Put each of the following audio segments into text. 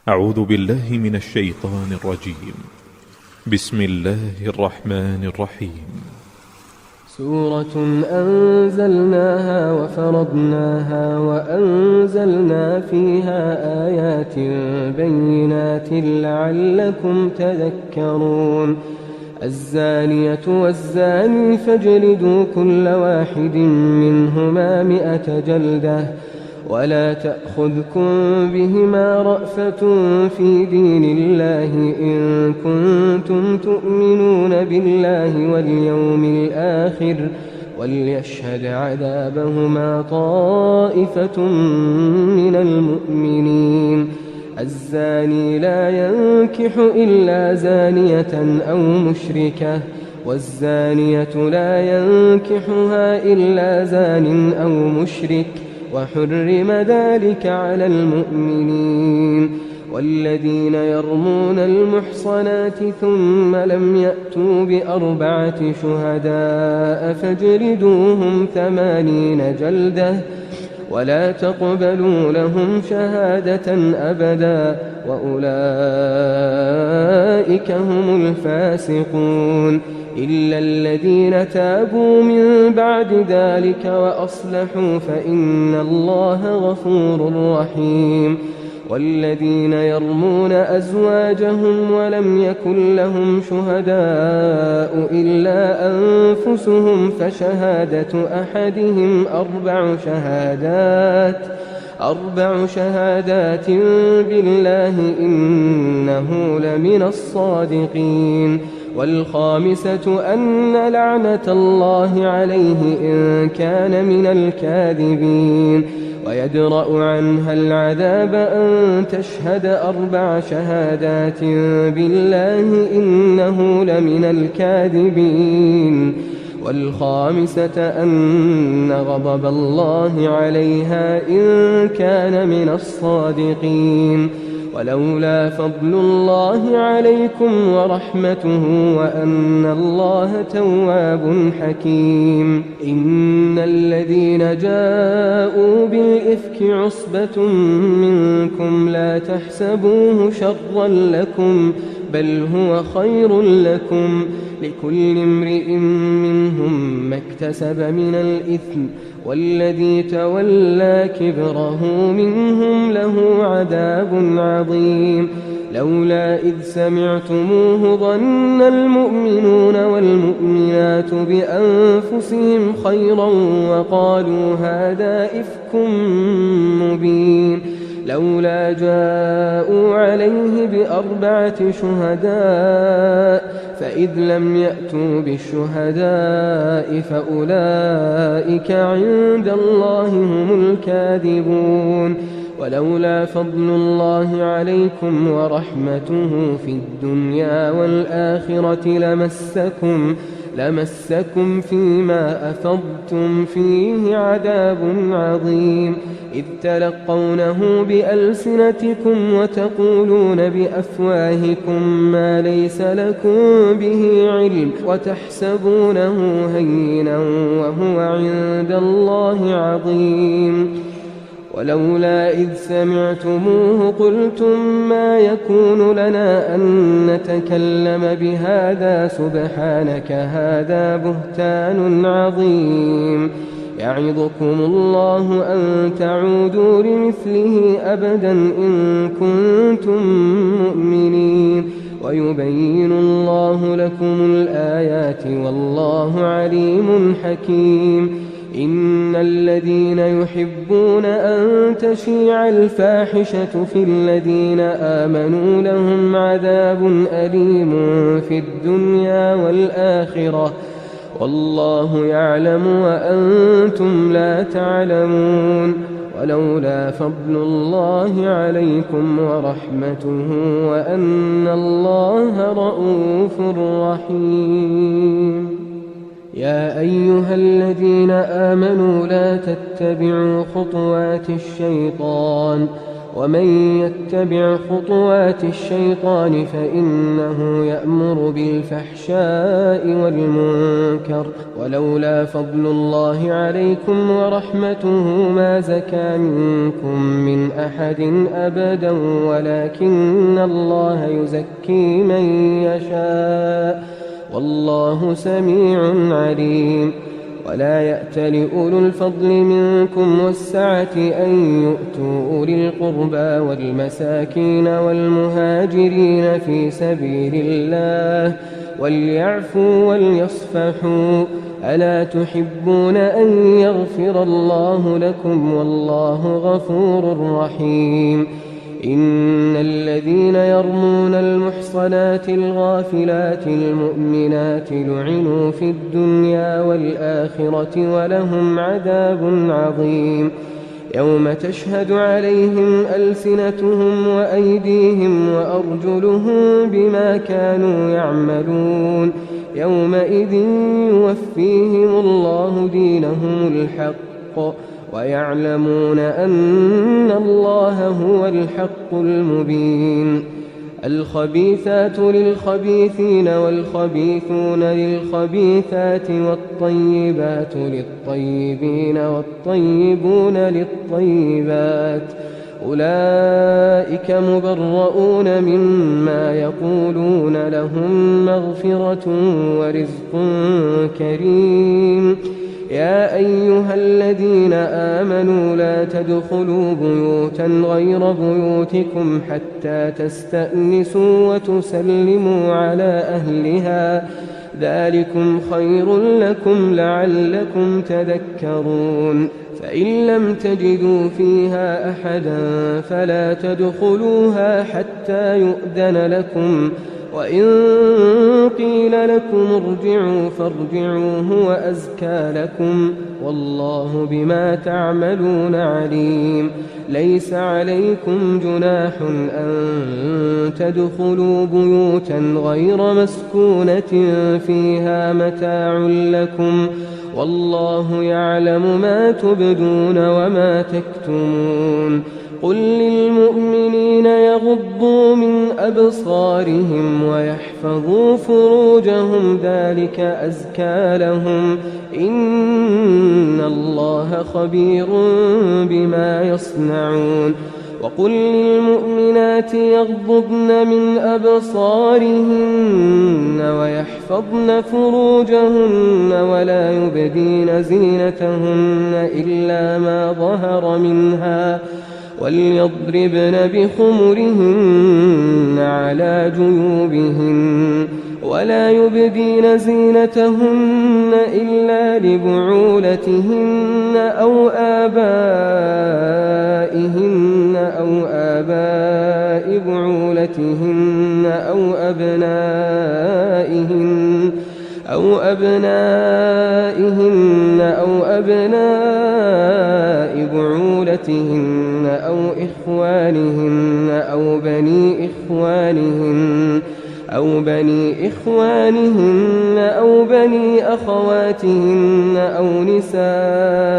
أعوذ بالله من الشيطان الرجيم. بسم الله الرحمن الرحيم. سورة أنزلناها وفرضناها وأنزلنا فيها آيات بينات لعلكم تذكرون. الزانية والزاني فاجلدوا كل واحد منهما 100 جلدة ولا تأخذكم بهما رأفة في دين الله إن كنتم تؤمنون بالله واليوم الآخر وليشهد عذابهما طائفة من المؤمنين. الزاني لا ينكح إلا زانية أو مشركة والزانية لا ينكحها إلا زان أو مشرك وحرم ذلك على المؤمنين. والذين يرمون المحصنات ثم لم يأتوا ب4 شهداء فاجلدوهم 80 جلدة ولا تقبلوا لهم شهادة أبدا وأولئك هم الفاسقون إلا الذين تابوا من بعد ذلك وأصلحوا فإن الله غفور رحيم. والذين يرمون أزواجهم ولم يكن لهم شهداء إلا أنفسهم فشهادة أحدهم 4 شهادات بالله إنه لمن الصادقين. والخامسة أن لعنة الله عليه إن كان من الكاذبين. ويدرأ عنها العذاب أن تشهد 4 شهادات بالله إنه لمن الكاذبين. والخامسة أن غضب الله عليها إن كان من الصادقين. ولولا فضل الله عليكم ورحمته وأن الله تواب حكيم. إن الذين جاءوا بالإفك عصبة منكم لا تحسبوه شرا لكم بل هو خير لكم لكل امرئ منهم ما اكتسب من الإثم والذي تولى كبره منهم له عذاب عظيم. لولا إذ سمعتموه ظن المؤمنون والمؤمنات بأنفسهم خيرا وقالوا هذا إفك مبين. لولا جاءوا عليه ب4 شهداء فإذ لم يأتوا بالشهداء فأولئك عند الله هم الكاذبون. ولولا فضل الله عليكم ورحمته في الدنيا والآخرة لمسكم فيما أفضتم فيه عذاب عظيم. إذ تلقونه بألسنتكم وتقولون بأفواهكم ما ليس لكم به علم وتحسبونه هينا وهو عند الله عظيم. ولولا إذ سمعتموه قلتم ما يكون لنا أن نتكلم بهذا سبحانك هذا بهتان عظيم. يعظكم الله أن تعودوا لمثله أبدا إن كنتم مؤمنين ويبين الله لكم الآيات والله عليم حكيم. إن الذين يحبون أن تشيع الفاحشة في الذين آمنوا لهم عذاب أليم في الدنيا والآخرة والله يعلم وأنتم لا تعلمون. ولولا فضل الله عليكم ورحمته وأن الله رءوف رحيم. يا أيها الذين آمنوا لا تتبعوا خطوات الشيطان ومن يتبع خطوات الشيطان فإنه يأمر بالفحشاء والمنكر ولولا فضل الله عليكم ورحمته ما زكى منكم من أحد أبدا ولكن الله يزكي من يشاء والله سميع عليم. ولا يأتل أولو الفضل منكم والسعة أن يؤتوا أولي القربى والمساكين والمهاجرين في سبيل الله وليعفوا وليصفحوا ألا تحبون أن يغفر الله لكم والله غفور رحيم. إن الذين يرمون المحصنات الغافلات المؤمنات لعنوا في الدنيا والآخرة ولهم عذاب عظيم. يوم تشهد عليهم ألسنتهم وأيديهم وأرجلهم بما كانوا يعملون يومئذ يوفيهم الله دينهم الحق ويعلمون أن الله هو الحق المبين. الخبيثات للخبيثين والخبيثون للخبيثات والطيبات للطيبين والطيبون للطيبات أولئك مبرؤون مما يقولون لهم مغفرة ورزق كريم. يا أيها الذين آمنوا لا تدخلوا بيوتا غير بيوتكم حتى تستأنسوا وتسلموا على أهلها ذلكم خير لكم لعلكم تذكرون. فإن لم تجدوا فيها أحدا فلا تدخلوها حتى يؤذن لكم وإن قيل لكم ارجعوا فارجعوا هو أزكى لكم والله بما تعملون عليم. ليس عليكم جناح أن تدخلوا بيوتا غير مسكونة فيها متاع لكم والله يعلم ما تبدون وما تكتمون. قل للمؤمنين يغضوا من أبصارهم ويحفظوا فروجهم ذلك أزكى لهم إن الله خبير بما يصنعون. وقل للمؤمنات يغضضن من أبصارهن ويحفظن فروجهن ولا يبدين زينتهن إلا ما ظهر منها وليضربن بخمرهن على جيوبهن ولا يبدين زينتهن إلا لبعولتهن أو آبائهن أو آباء بعولتهن أو أبنائهن أو أبناء بعولتهن أو إخوانهن أو بني أخواتهن أو نسائهن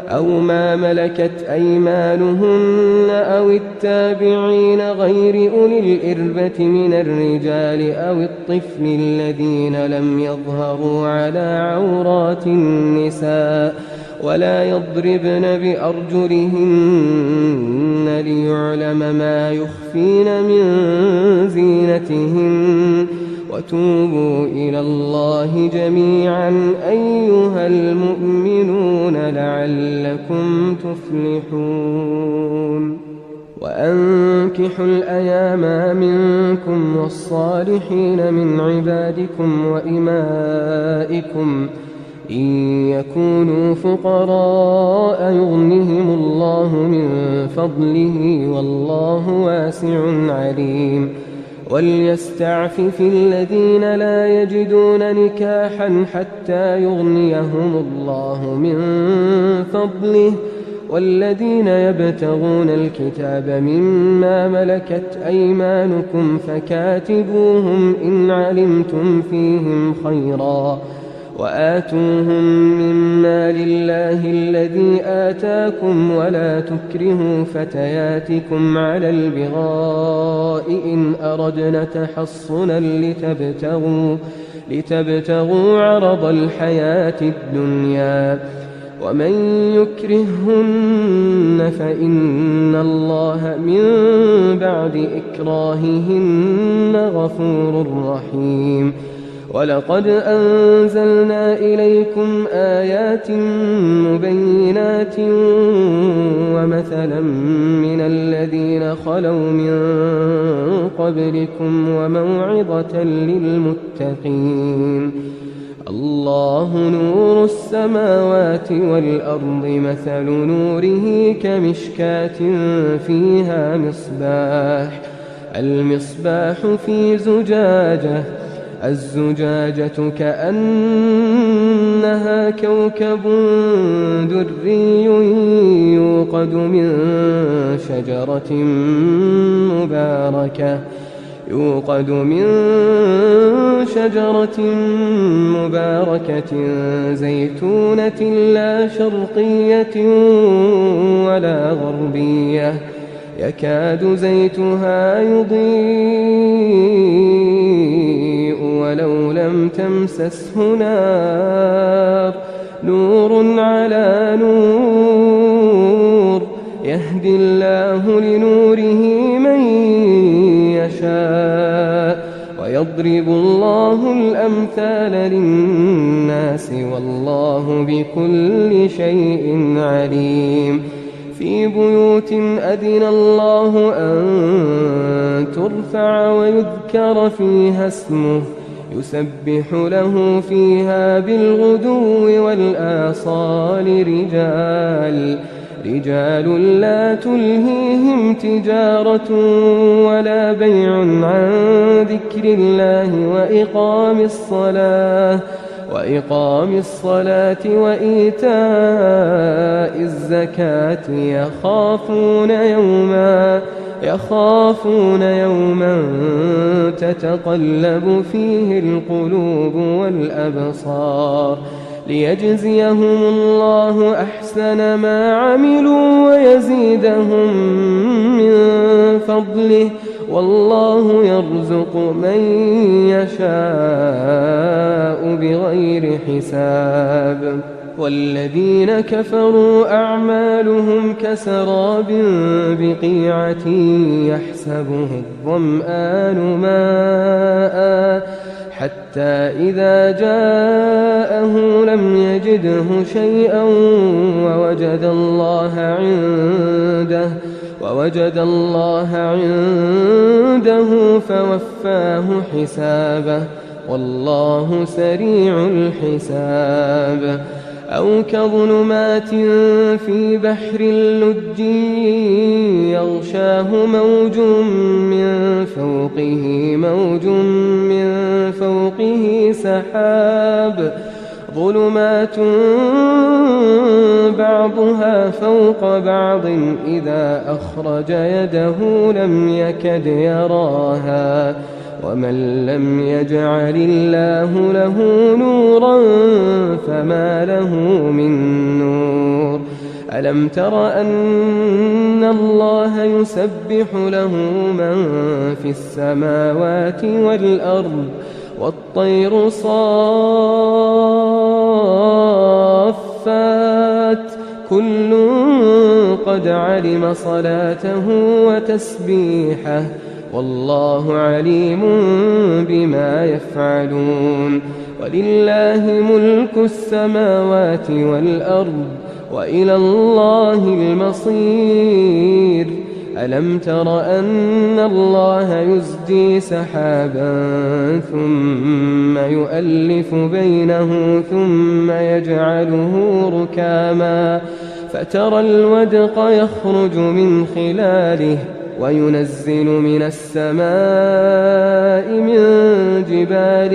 أو ما ملكت أيمانهن أو التابعين غير أولي الإربة من الرجال أو الطفل الذين لم يظهروا على عورات النساء ولا يضربن بأرجلهن ليعلم ما يخفين من زينتهن وتوبوا إلى الله جميعا أيها المؤمنون لعلكم تفلحون. وأنكحوا الأيام منكم والصالحين من عبادكم وإمائكم إن يكونوا فقراء يغنهم الله من فضله والله واسع عليم. وليستعفف الذين لا يجدون نكاحا حتى يغنيهم الله من فضله والذين يبتغون الكتاب مما ملكت أيمانكم فكاتبوهم إن علمتم فيهم خيرا وآتوهم مما لله الذي آتاكم ولا تكرهوا فتياتكم على البغاء إن أردنا تحصنا لتبتغوا عرض الحياة الدنيا ومن يكرههن فإن الله من بعد إكراههن غفور رحيم ولقد أنزلنا إليكم آيات مبينات ومثلا من الذين خلوا من قبلكم وموعظة للمتقين الله نور السماوات والأرض مثل نوره كمشكاة فيها مصباح المصباح في زجاجة الزجاجة كأنها كوكب دري يوقد من شجرة مباركة زيتونة لا شرقية ولا غربية يكاد زيتها يضيء ولو لم تمسسه نار نور على نور يهدي الله لنوره من يشاء ويضرب الله الأمثال للناس والله بكل شيء عليم في بيوت أذن الله أن ترفع ويذكر فيها اسمه يسبح له فيها بالغدو والآصال رجال لا تلهيهم تجارة ولا بيع عن ذكر الله وإقام الصلاة وإيتاء الزكاة يخافون يوما تتقلب فيه القلوب والأبصار ليجزيهم الله أحسن ما عملوا ويزيدهم من فضله والله يرزق من يشاء بغير حساب والذين كفروا أعمالهم كسراب بقيعة يحسبه الظمآن ماء حتى إذا جاءه لم يجده شيئا ووجد الله عنده فوفاه حسابه والله سريع الحساب أو كظلمات في بحر اللج يغشاه موج من فوقه سحاب ظلمات بعضها فوق بعض إذا أخرج يده لم يكد يراها ومن لم يجعل الله له نورا فما له من نور ألم تر أن الله يسبح له من في السماوات والأرض والطير صافات كل قد علم صلاته وتسبيحه والله عليم بما يفعلون ولله ملك السماوات والأرض وإلى الله المصير ألم تر أن الله يزجي سحابا ثم يؤلف بينه ثم يجعله ركاما فترى الودق يخرج من خلاله وينزل من السماء من جبال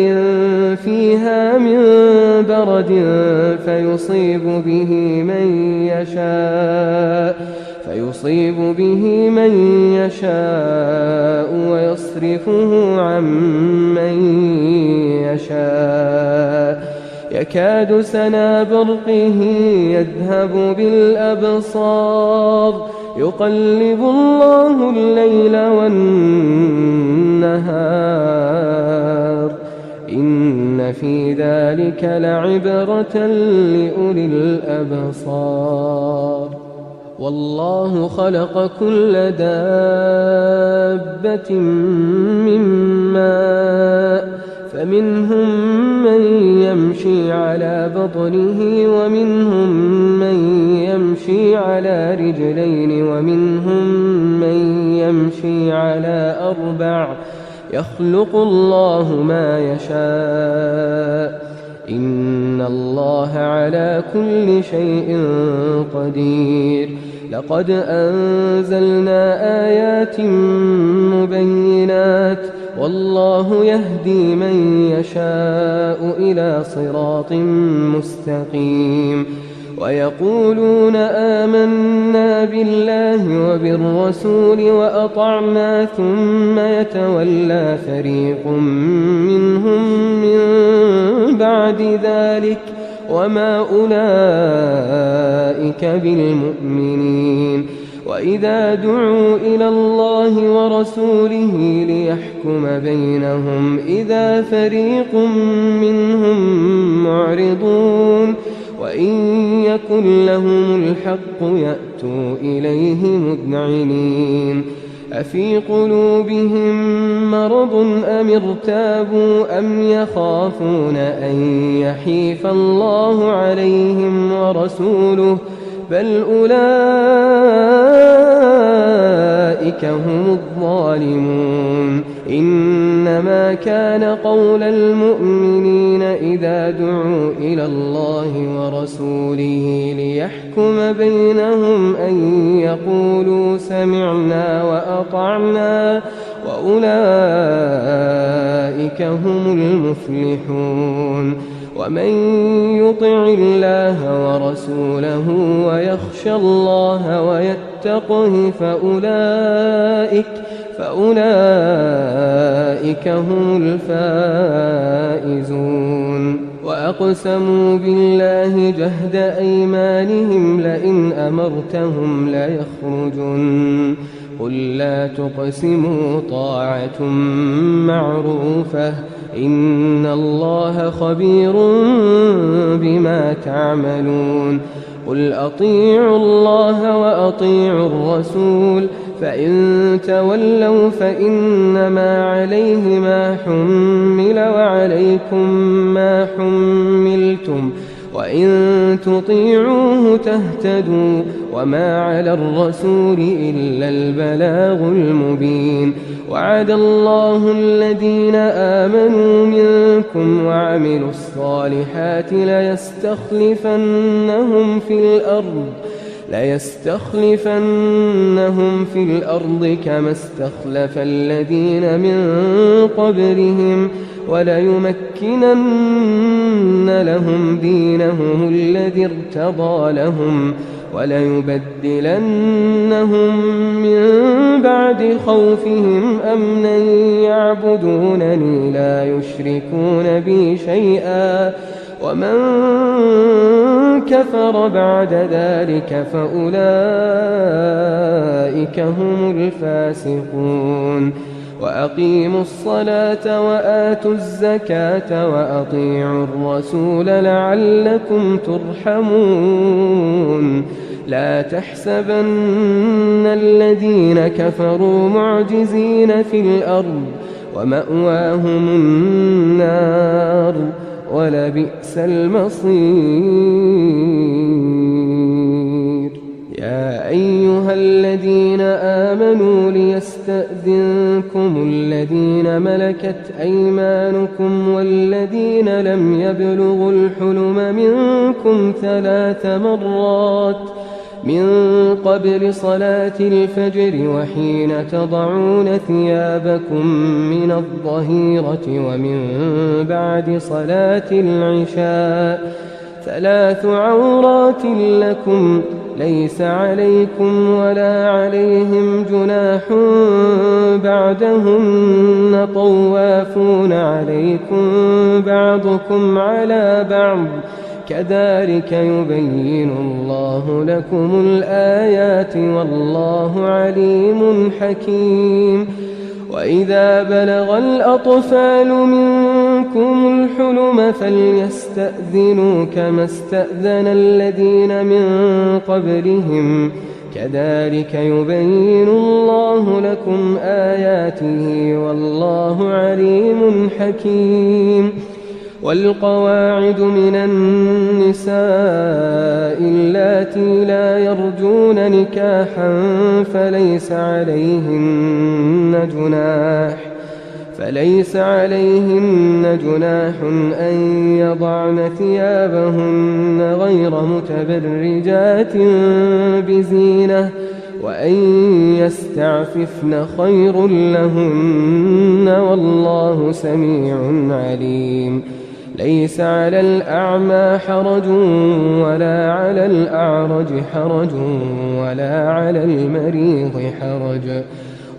فيها من برد فيصيب به من يشاء ويصرفه عن من يشاء يكاد سنا برقه يذهب بالأبصار يقلب الله الليل والنهار إن في ذلك لعبرة لأولي الأبصار والله خلق كل دابة من ماء فمنهم من يمشي على بطنه ومنهم من يمشي على رجلين ومنهم من يمشي على أربع يخلق الله ما يشاء إن الله على كل شيء قدير لقد أنزلنا آيات مبينات والله يهدي من يشاء إلى صراط مستقيم ويقولون آمنا بالله وبالرسول وأطعنا ثم يتولى فريق منهم من بعد ذلك وما أولئك بالمؤمنين وإذا دعوا إلى الله ورسوله ليحكم بينهم إذا فريق منهم معرضون وإن يكن لهم الحق يأتوا إليه مذعنين أفي قلوبهم مرض أم ارتابوا أم يخافون أن يحيف الله عليهم ورسوله بل أولئك هم الظالمون إنما كان قول المؤمنين إذا دعوا إلى الله ورسوله ليحكم بينهم أن يقولوا سمعنا وأطعنا وأولئك هم المفلحون ومن يطع الله ورسوله ويخشى الله ويتقه فأولئك هم الفائزون وأقسموا بالله جهد أيمانهم لئن أمرتهم ليخرجن قل لا تقسموا طاعة معروفة إن الله خبير بما تعملون قل أطيعوا الله وأطيعوا الرسول فإن تولوا فإنما عليه ما حمل وعليكم ما حملتم وإن تطيعوه تهتدوا وما على الرسول إلا البلاغ المبين وعد الله الذين آمنوا منكم وعملوا الصالحات ليستخلفنهم في الأرض كما استخلف الذين من قبلهم وليمكنن لهم دينهم الذي ارتضى لهم وليبدلنهم من بعد خوفهم أمنا يعبدونني لا يشركون بي شيئا ومن كفر بعد ذلك فأولئك هم الفاسقون وأقيموا الصلاة وآتوا الزكاة وأطيعوا الرسول لعلكم ترحمون لا تحسبن الذين كفروا معجزين في الأرض ومأواهم النار ولبئس المصير يا أيها الذين آمنوا ليستأذنكم الذين ملكت أيمانكم والذين لم يبلغوا الحلم منكم 3 مرات من قبل صلاة الفجر وحين تضعون ثيابكم من الظهيرة ومن بعد صلاة العشاء 3 عورات لكم ليس عليكم ولا عليهم جناح بعدهن طوافون عليكم بعضكم على بعض كذلك يبين الله لكم الآيات والله عليم حكيم. وإذا بلغ الأطفال منكم الحلم فليستأذنوا كما استأذن الذين من قبلهم كذلك يبين الله لكم آياته والله عليم حكيم. والقواعد من النساء اللاتي لا يرجون نكاحا فليس عليهن جناح أن يضعن ثيابهن غير متبرجات بزينة وأن يستعففن خير لهن والله سميع عليم. ليس على الأعمى حرج ولا على الأعرج حرج ولا على المريض حرج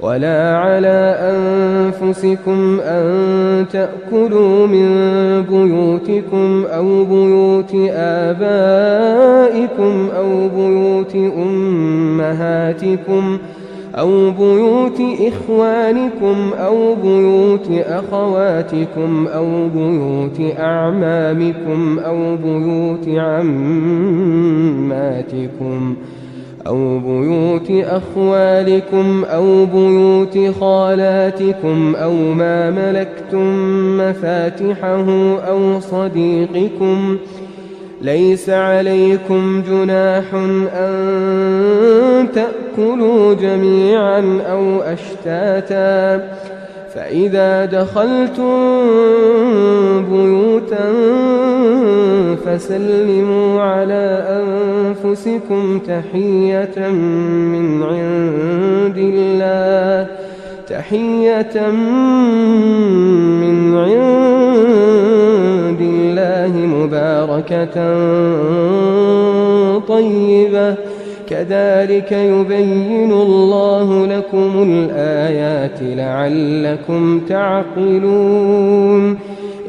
ولا على أنفسكم أن تأكلوا من بيوتكم أو بيوت آبائكم أو بيوت أمهاتكم أو بيوت إخوانكم أو بيوت أخواتكم أو بيوت أعمامكم أو بيوت عماتكم أو بيوت أخوالكم أو بيوت خالاتكم أو ما ملكتم مفاتحه أو صديقكم. ليس عليكم جناح أن تأكلوا جميعا أو أشتاتا فإذا دخلتم بيوتا فسلموا على أنفسكم تحية من عند الله مباركة طيبة كذلك يبين الله لكم الآيات لعلكم تعقلون.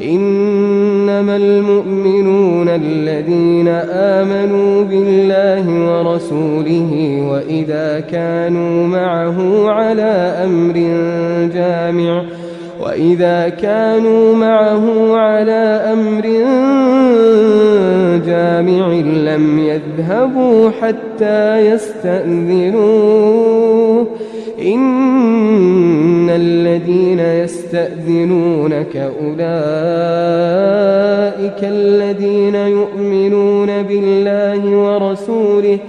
إنما المؤمنون الذين آمنوا بالله ورسوله وإذا كانوا معه على أمر جامع لم يذهبوا حتى يستأذنوه. إن الذين يستأذنونك أولئك الذين يؤمنون بالله ورسوله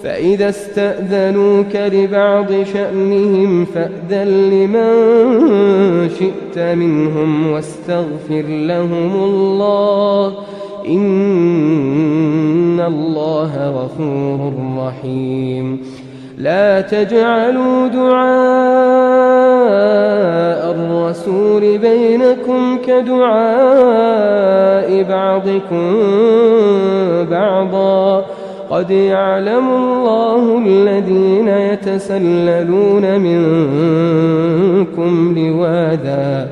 فإذا استأذنوك لبعض شأنهم فأذن لمن شئت منهم واستغفر لهم الله إن الله غفور رحيم. لا تجعلوا دعاء الرسول بينكم كدعاء بعضكم بعضا قد يعلم الله الذين يتسللون منكم لواذا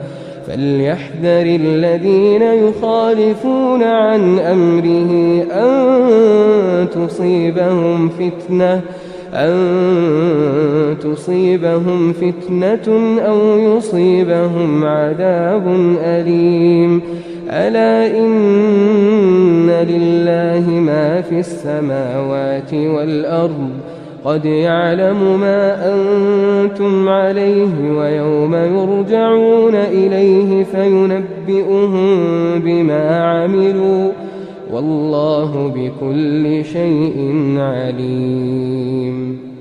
فليحذر الذين يخالفون عن أمره أن تصيبهم فتنة أو يصيبهم عذاب أليم. ألا إن لله ما في السماوات والأرض قد يعلم ما أنتم عليه ويوم يرجعون إليه فينبئهم بما عملوا والله بكل شيء عليم.